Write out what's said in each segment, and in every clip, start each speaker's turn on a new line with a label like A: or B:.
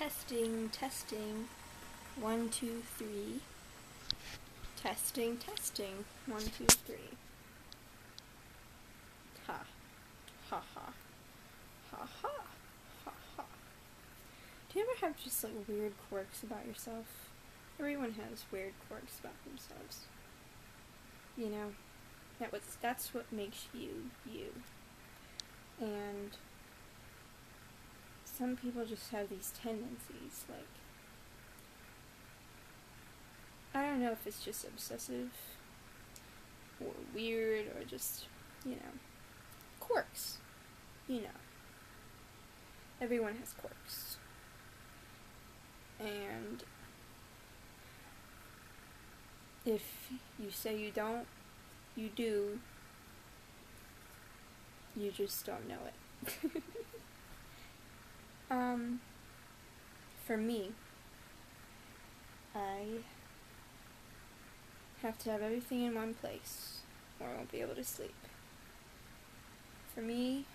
A: Testing, testing. 1, 2, 3. Testing, testing. 1, 2, 3. Ha. Ha ha. Ha ha. Ha ha. Do you ever have just like weird quirks about yourself? Everyone has weird quirks about themselves. You know? That's what makes you, you. And some people just have these tendencies, like, I don't know if it's just obsessive, or weird, or just, quirks. Everyone has quirks. And if you say you don't, you do. You just don't know it. For me, I have to have everything in one place, or I won't be able to sleep. For me,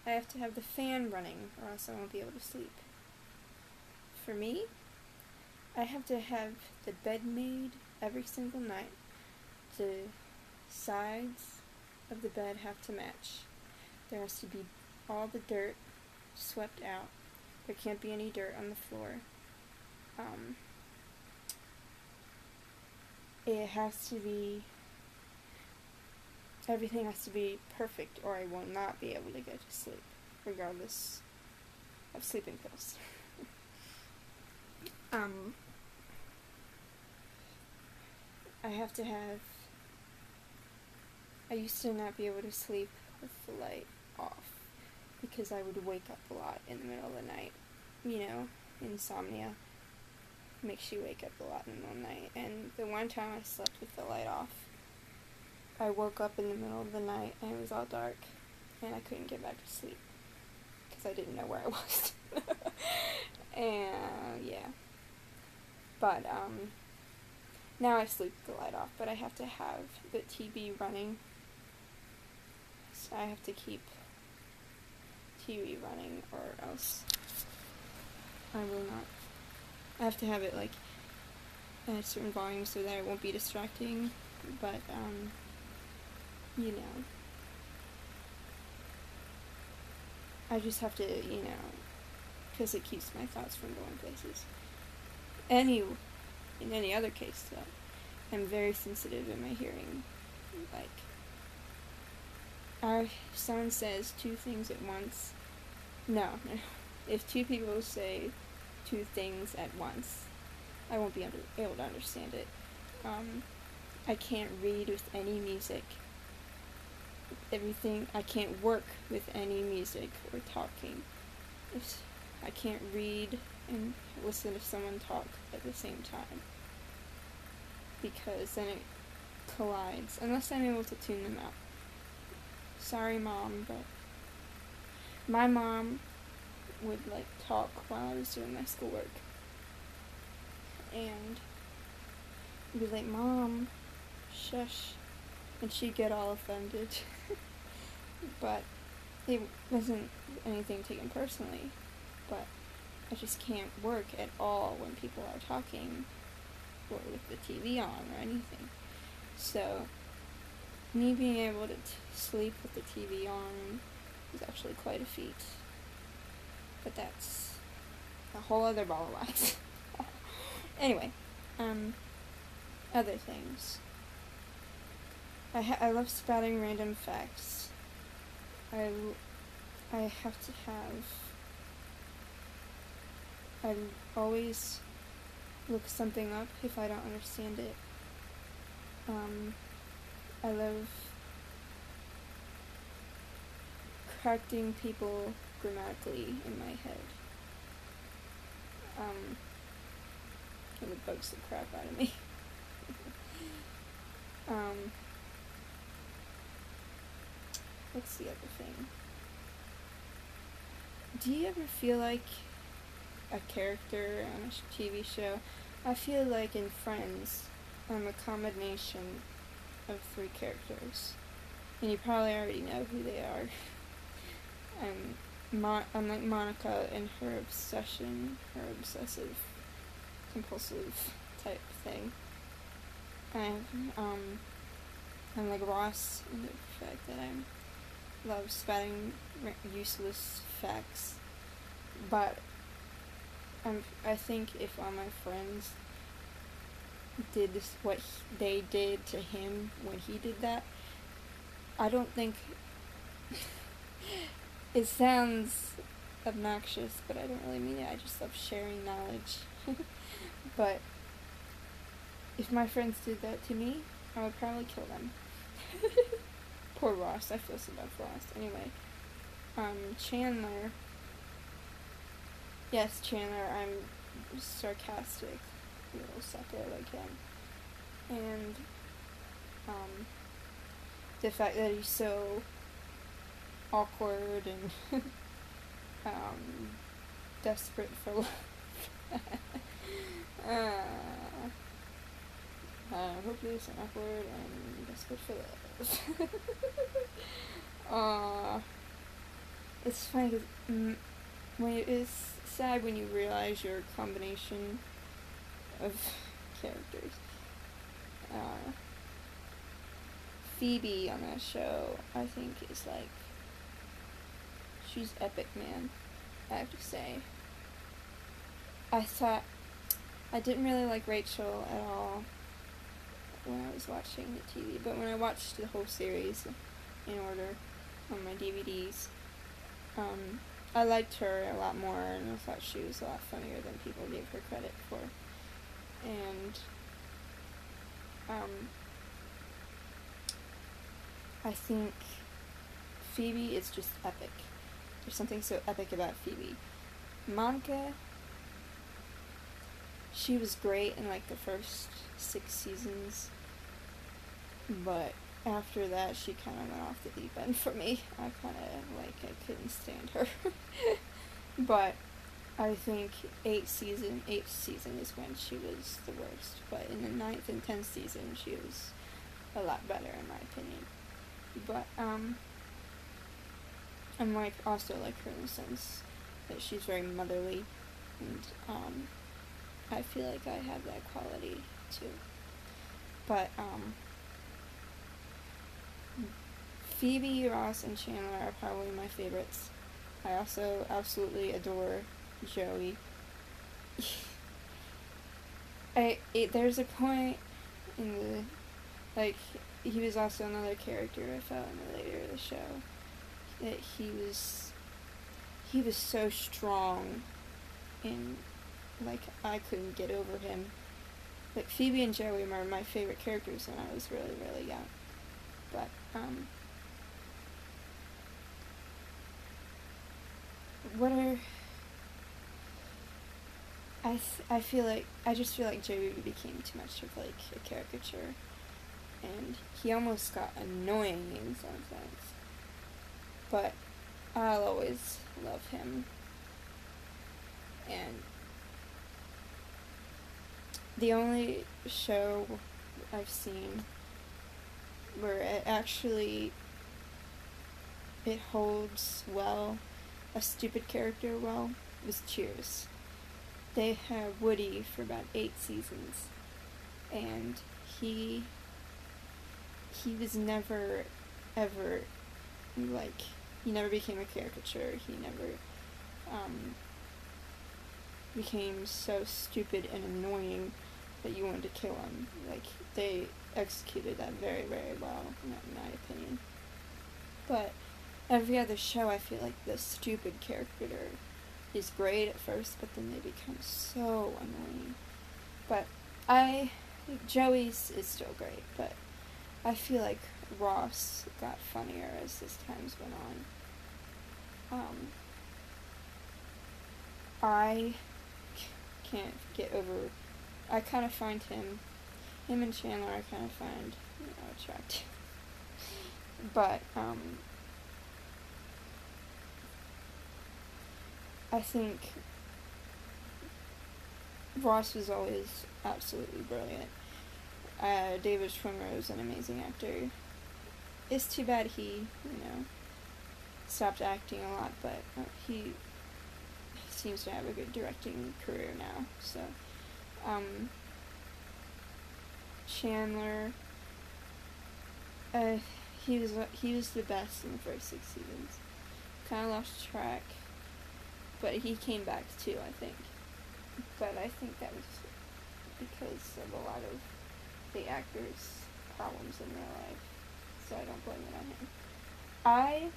A: I have to have the fan running, or else I won't be able to sleep. For me, I have to have the bed made every single night. The sides of the bed have to match. There has to be all the dirt swept out. There can't be any dirt on the floor. It has to be, everything has to be perfect, or I will not be able to get to sleep, regardless of sleeping pills. I used to not be able to sleep with the light off, because I would wake up a lot in the middle of the night. Insomnia makes you wake up a lot in the middle of the night, and the one time I slept with the light off, I woke up in the middle of the night, and it was all dark, and I couldn't get back to sleep, because I didn't know where I was. And, yeah. But, now I sleep with the light off, but I have to have the TV running, so I have to keep TV running, or else I will not. I have to have it, like, at a certain volume so that it won't be distracting, but, I just have to, because it keeps my thoughts from going places. In any other case, though, I'm very sensitive in my hearing. Like, if someone says two things at once, no. If two people say two things at once, I won't be able to understand it. I can't read with any music. I can't work with any music or talking. I can't read and listen to someone talk at the same time, because then it collides, unless I'm able to tune them out. Sorry, Mom, but my mom would, like, talk while I was doing my schoolwork, and I'd be like, Mom, shush, and she'd get all offended. But it wasn't anything taken personally, but I just can't work at all when people are talking, or with the TV on, or anything. So, me being able to sleep with the TV on is actually quite a feat. But that's a whole other ball of wax. Anyway, other things. I love spouting random facts. I have to have... I always look something up if I don't understand it. I love correcting people grammatically in my head. It bugs the crap out of me. What's the other thing? Do you ever feel like a character on a TV show? I feel like in Friends, I'm a combination of 3 characters, and you probably already know who they are. unlike Monica in her obsessive, compulsive type thing. I'm like Ross in the fact that I love spouting useless facts, but I think if all my friends did what they did to him when he did that, I don't think it sounds obnoxious, but I don't really mean it. I just love sharing knowledge. But if my friends did that to me, I would probably kill them. Poor Ross. I feel so bad for Ross. Anyway, Chandler. Yes, Chandler. I'm sarcastic, little sucker like him. And the fact that he's so awkward and desperate for love. Hopefully it's not awkward and desperate for love. It's funny because it's sad when you realize your combination of characters. Phoebe on that show, I think, is like, she's epic, man. I have to say. I didn't really like Rachel at all when I was watching the TV, but when I watched the whole series in order on my DVDs, I liked her a lot more, and I thought she was a lot funnier than people gave her credit for. And I think Phoebe is just epic. There's something so epic about Phoebe. Monica, she was great in like the first 6 seasons, but after that she kind of went off the deep end for me. I couldn't stand her. But I think 8th season is when she was the worst, but in the 9th and 10th season she was a lot better in my opinion. But I'm like also like her in the sense that she's very motherly, and I feel like I have that quality too. But Phoebe, Ross, and Chandler are probably my favorites. I also absolutely adore Joey. There's a point in he was also another character I felt in the later of the show, that he was so strong, and like I couldn't get over him. Like Phoebe and Joey were my favorite characters when I was really, really young. But I just feel like Joey became too much of like a caricature, and he almost got annoying in some sense. But I'll always love him. And the only show I've seen where it holds well, a stupid character well, was Cheers. They had Woody for about 8 seasons, and he was never, ever, like, he never became a caricature. He never became so stupid and annoying that you wanted to kill him. Like, they executed that very, very well, in my opinion. But every other show, I feel like the stupid character is great at first, but then they become so annoying. But Joey's is still great, but I feel like Ross got funnier as his times went on. I can't get over, I kind of find him and Chandler I kind of find, attractive. But, I think Ross was always absolutely brilliant. David Schwimmer is an amazing actor. It's too bad he, stopped acting a lot, but he seems to have a good directing career now. So, Chandler, he was the best in the first 6 seasons. Kind of lost track, but he came back too, I think. But I think that was because of a lot of the actors' problems in real life, so I don't blame it on him. I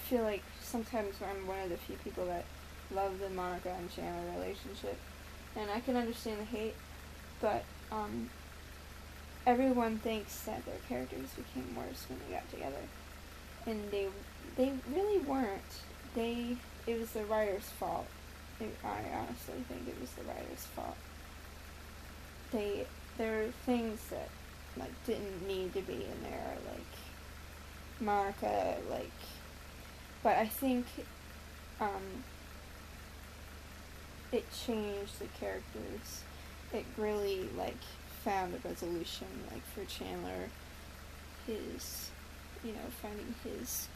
A: feel like sometimes I'm one of the few people that love the Monica and Chandler relationship, and I can understand the hate, but everyone thinks that their characters became worse when they got together, and they really weren't. It was the writer's fault. I honestly think it was the writer's fault. There were things that like didn't need to be in there, like Monica, like, but I think it changed the characters. It really like found a resolution, like for Chandler, his, finding his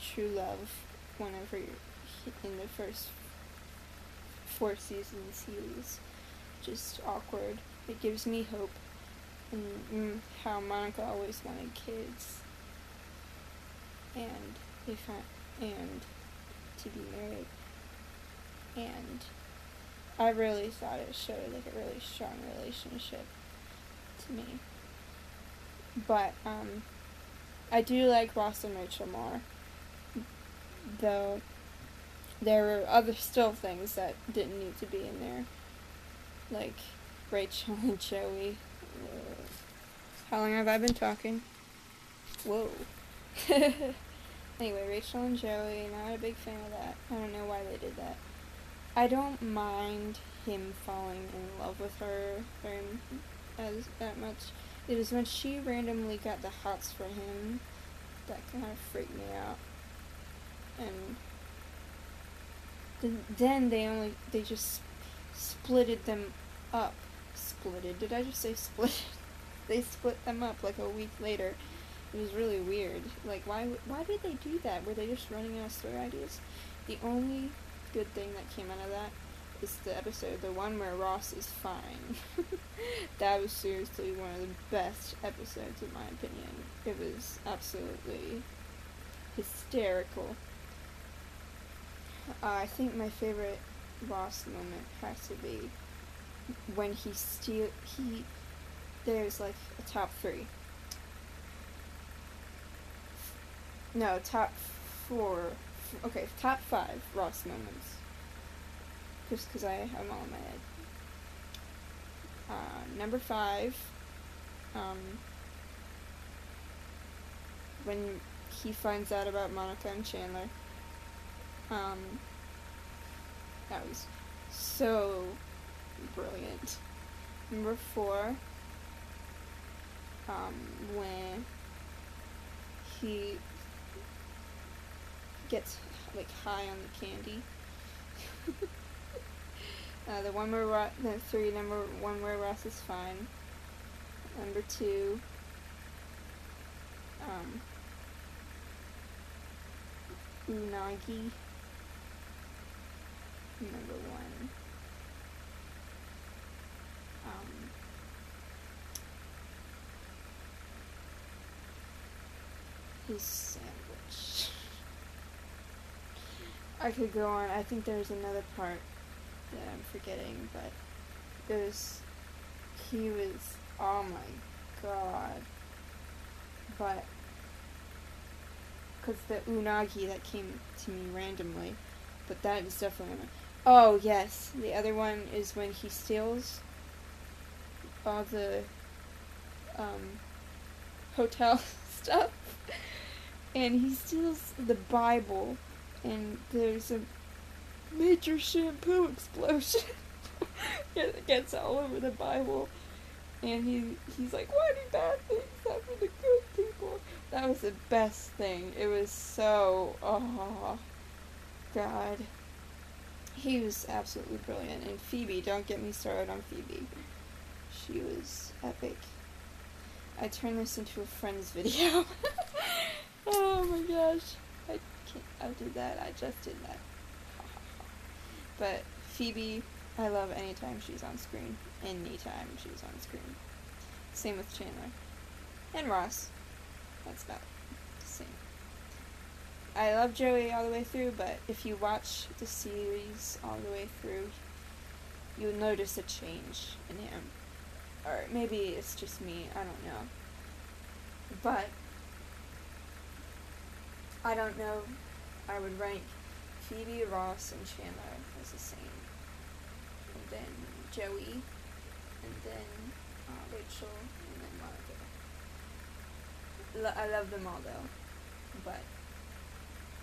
A: true love whenever in the first 4 seasons he was just awkward. It gives me hope, and how Monica always wanted kids, and and to be married, and I really thought it showed like a really strong relationship to me. But I do like Ross and Rachel more, though there were other still things that didn't need to be in there, like Rachel and Joey. How long have I been talking? Whoa. Anyway, Rachel and Joey, not a big fan of that. I don't know why they did that. I don't mind him falling in love with her that much. It was when she randomly got the hots for him that kind of freaked me out. And then they just splitted them up. Splitted? Did I just say split? They split them up like a week later. It was really weird. Like, why did they do that? Were they just running out of story ideas? The only good thing that came out of that is the episode, the one where Ross is fine. That was seriously one of the best episodes in my opinion. It was absolutely hysterical. I think my favorite Ross moment has to be when there's like a top 3. No, top 4. Okay, top 5 Ross moments. Just because I have them all in my head. Number 5, when he finds out about Monica and Chandler. That was so brilliant. Number 4, when he gets like high on the candy. The one where number 1 where Ross is fine. Number 2, Unagi. Number 1, his sandwich. I could go on. I think there's another part that I'm forgetting, but he was, oh my god. But, because the unagi that came to me randomly, but that is definitely one. Oh, yes. The other one is when he steals all the, hotel stuff, and he steals the Bible, and there's a major shampoo explosion. It gets all over the Bible, and he's like, why do bad things happen to good people? That was the best thing. It was so, oh, God. He was absolutely brilliant. And Phoebe, don't get me started on Phoebe. She was epic. I turned this into a Friends video. Oh my gosh. I did that. I just did that. But Phoebe, I love anytime she's on screen. Anytime she's on screen. Same with Chandler. And Ross. That's about the same. I love Joey all the way through, but if you watch the series all the way through, you'll notice a change in him. Or maybe it's just me, I don't know. But I don't know, I would rank Phoebe, Ross, and Chandler as the same. And then Joey, and then Rachel, and then Monica. I love them all though, but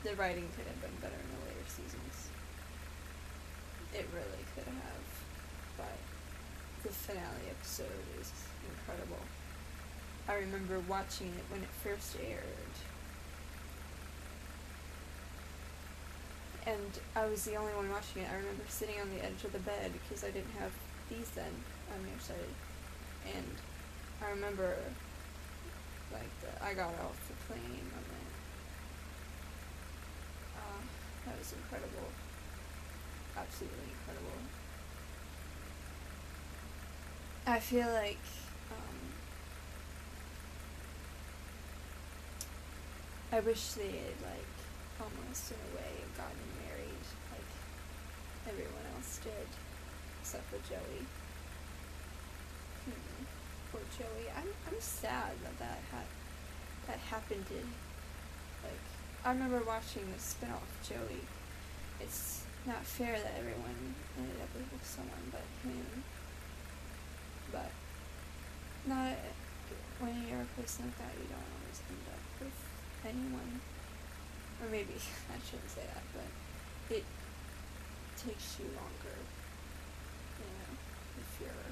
A: the writing could have been better in the later seasons. It really could have, but the finale episode is incredible. I remember watching it when it first aired. And I was the only one watching it. I remember sitting on the edge of the bed because I didn't have these then. I'm nearsighted. And I remember, like, I got off the plane on it. That was incredible. Absolutely incredible. I feel like, I wish they had, like, almost in a way gotten married like everyone else did, except for Joey. Poor Joey. I'm sad that happened to, like, I remember watching the spin-off Joey. It's not fair that everyone ended up with someone but him. But not when you're a person like that, you don't always end up with anyone. Or maybe I shouldn't say that, but it takes you longer, if you're,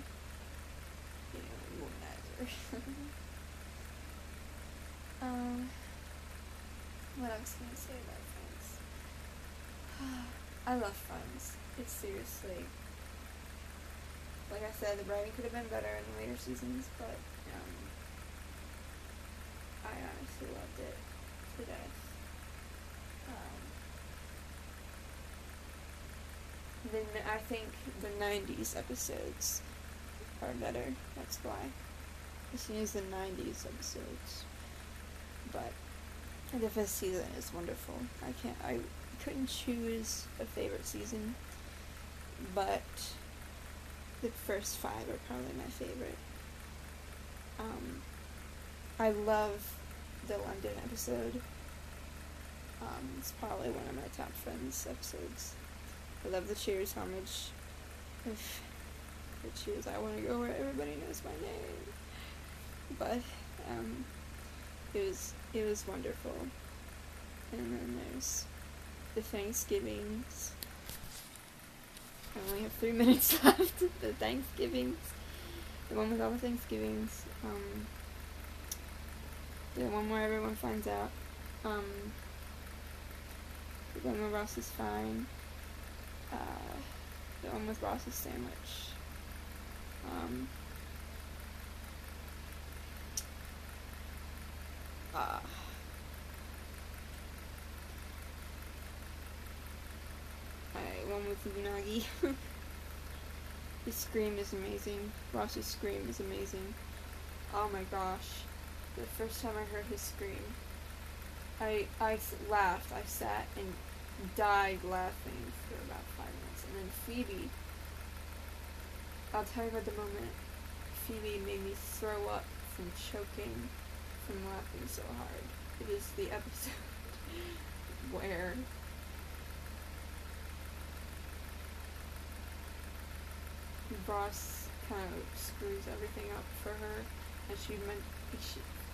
A: a womanizer. What else can I say about Friends? I love Friends. It's seriously, like I said, the writing could have been better in the later seasons, but I honestly loved it to death. Then I think the 90s episodes are better. That's why. Just use the 90s episodes. But the fifth season is wonderful. I couldn't choose a favorite season, but the first 5 are probably my favorite. I love the London episode. It's probably one of my top Friends episodes. I love the Cheers homage. The Cheers, I want to go where everybody knows my name. But it was wonderful. And then there's the Thanksgivings. I only have 3 minutes left. The Thanksgivings. The one with all the Thanksgivings. The one where everyone finds out. The one where Ross is fine. The one with Ross's sandwich. One with Unagi. His scream is amazing. Ross's scream is amazing. Oh my gosh. The first time I heard his scream, I laughed. I sat and died laughing for about 5 minutes. And then Phoebe, I'll tell you about the moment Phoebe made me throw up from choking from laughing so hard. It is the episode where Ross kind of screws everything up for her, and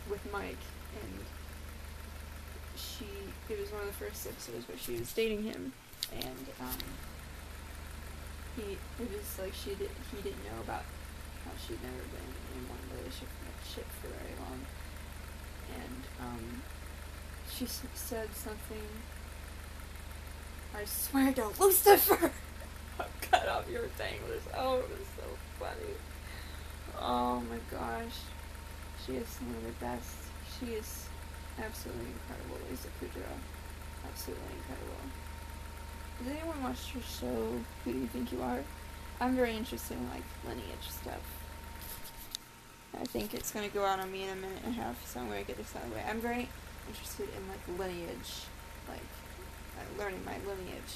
A: with Mike, and it was one of the first episodes where she was dating him, and it was like he didn't know about how she'd never been in one relationship for very long, and she said something, I swear to Lucifer! I'll cut off your thing. It was so funny. Oh my gosh. She is one of the best. She is Absolutely incredible, Lisa Kudrow. Absolutely incredible. Has anyone watched her show, Who Do You Think You Are? I'm very interested in, like, lineage stuff. I think it's going to go out on me in a minute and a half, so I'm going to get this out of the way. I'm very interested in, like, lineage, like, learning my lineage.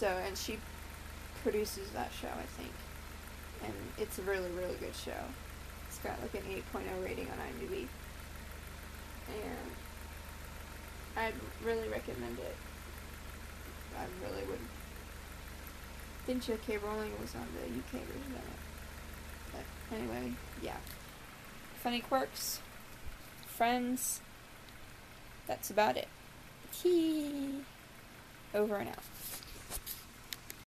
A: And she produces that show, I think. And it's a really, really good show. It's got, like, an 8.0 rating on IMDb. And I'd really recommend it. I really would. Think J.K. Rowling was on the UK version of it. But anyway, yeah. Funny quirks. Friends. That's about it. Over and out.